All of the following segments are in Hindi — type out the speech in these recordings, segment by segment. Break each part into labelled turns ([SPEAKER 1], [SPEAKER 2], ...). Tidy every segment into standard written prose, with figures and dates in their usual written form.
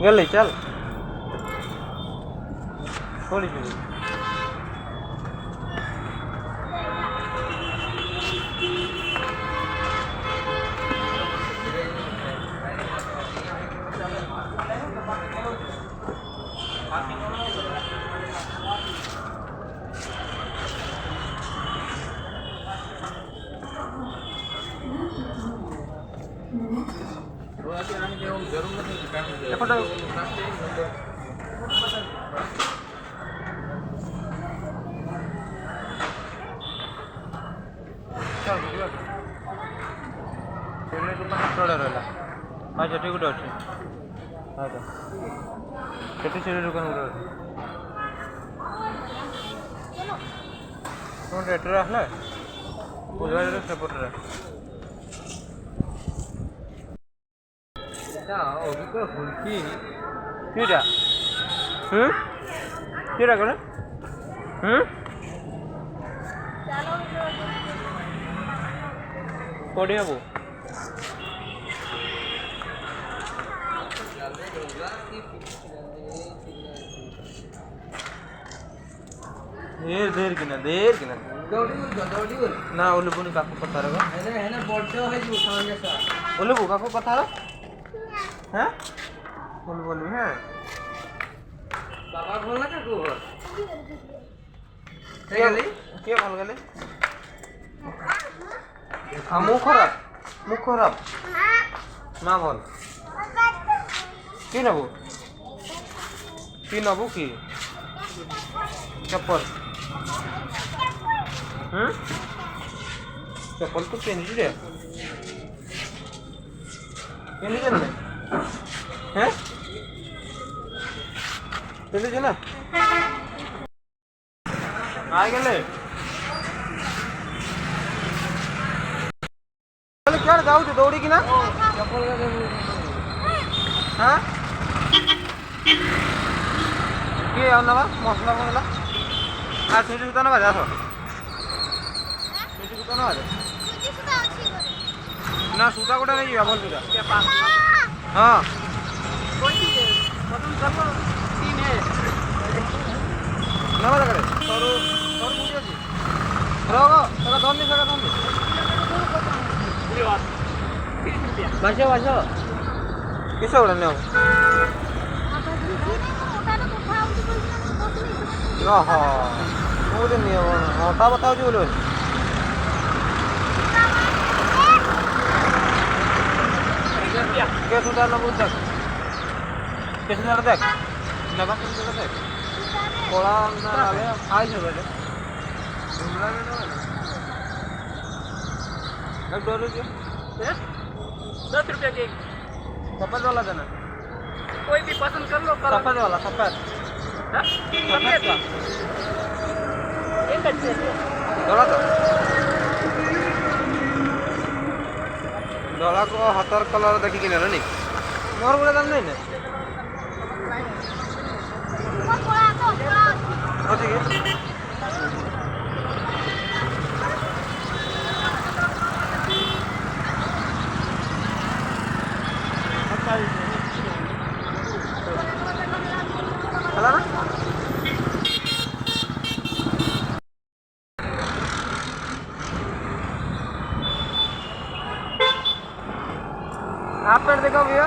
[SPEAKER 1] गले चल थोड़ी जी अच्छा ठीक गोटे अच्छे सेठी से दुकान गोटे रेटर आसला बुधवार सेपटे किटा किटा करे कोड़ी हबू देर किना ना ओलबुनी काकू कथा रे ओलबू काकू कथा रे हैं बोली है बाबा बोलना काकू के बोल गले मुख खराब ना बोल की नबू की चप्पल चप्पल तो पेन्ही दे हैं पेन्ही ना आ गए क्या जाऊ दौड़ी कि ना हाँ किए नवा मसला मसला आ सुजी सुता नवा जास सुजी सुता नवा ना सुता गोटे नहीं भल सुता हाँ नवा दरकार तोर मुझे अच्छी रहो धरनी सका धरनी बाजो किस गोटे नियो मुझे नियो ता बताओ बोलो के सुधा नबू देख के सुधा देख नबा के सुधा देख कोला ना आले खाई छ बेटे घुमला में ना एक डोलो के 10 रुपया के सफेद वाला देना कोई भी पसंद कर लो सफेद वाला सफेद सफेद का एक अच्छे डोला तो डोला को हाथर कलर देखी कि नहीं मोर बोले दाम नहीं ना अच्छे के चला ना हाफ पैंट देखो भैया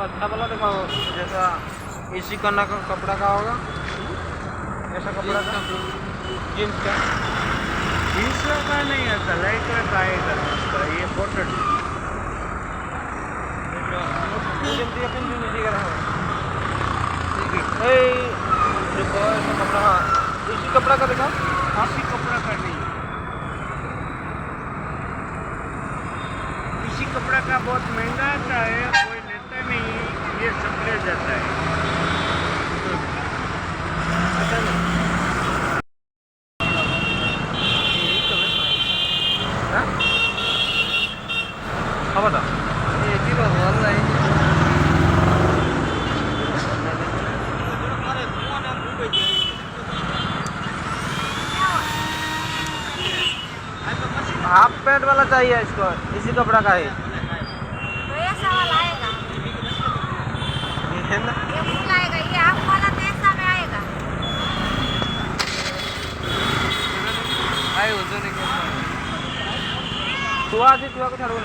[SPEAKER 1] अच्छा वाला दिखाओ जैसा इसी करना का कपड़ा का होगा ऐसा कपड़ा का जींस का नहीं आता लाइट का आएगा ये कॉटन कपड़ा हाँ इसी कपड़ा का दिखाओ
[SPEAKER 2] इसी कपड़ा का नहीं इसी कपड़ा का बहुत महंगा आता है कोई लेता नहीं ये सप्ले जाता है
[SPEAKER 1] बता हाफ पैंट वाला चाहिए इसको, इसी कपड़ा का है
[SPEAKER 3] तो ऐसा वाला आएगा,
[SPEAKER 1] ये है ना।
[SPEAKER 3] ये फुल आएगा, ये हाफ वाला तो ऐसा में आएगा।
[SPEAKER 1] तू आधी तुला को ठरवून